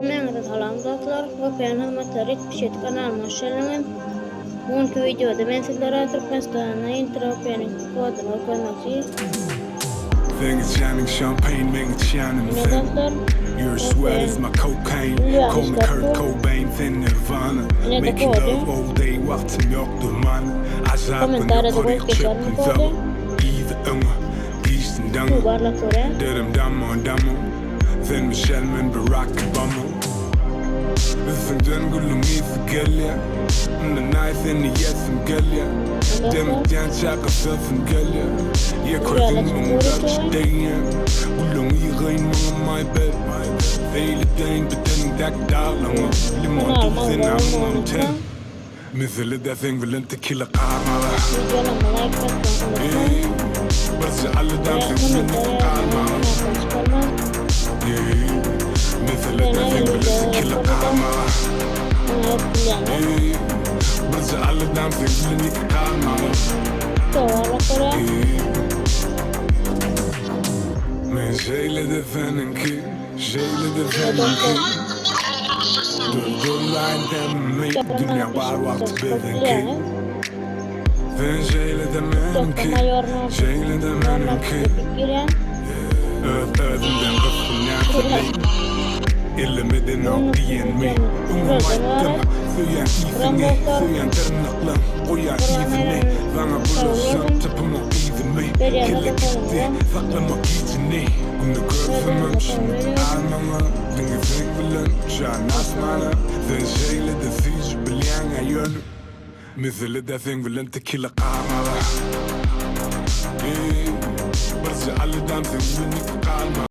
Merhaba dostlar, Vafa'nın hizmetleri etmişet kanalıma hoş geldiniz. Bugünkü videoda ben sizlere Türkmenistan'ın Entropia'nın kodunu koymak Your sweat is my cocaine. Call me Kurt Cobain, thin Nirvana. Making love all day, vaktim yoktur man. Azabın yukarı çıktım zav. İyi de unge, iyisten dange. Derim dammo. Thin Michelle men Barack Obama. Üstünden gülüm iyi gelya. The knife in the yetim gelya. Demekten çaka sözüm gelya. Yeah, craving mong dutch dayen. Gülüm iyi gayın mga my bed. Vele dagen bedenning dak dalango. Limon tufin amon ten. Mesela defing vill inte killa karmara. Börse alla dansing vill inte karmara. Mesela defing vill inte killa karmara. Börse alla dansing vill inte karmara. Men şeyle ki, Durdulayın mi, dünya var vakti bilin ki. Ben şeyle ki. Ödümden kıskın yakılıyım. Ellemeden ok diyen mi, umumaydım. Söyen iyisini, söyen tırnaklan. Koyar iyisini, bana bulursan tıpımı iyisini. Kelle gitti, saklamak iyisini. Bunu görsemem şimdi almama. Dinge zeng bilen, şan asmana. Sen şeyle de siz bilyen ayönü. Mesela de zeng bilen tequila kamera. Barca alle dansing, bin ik kalma.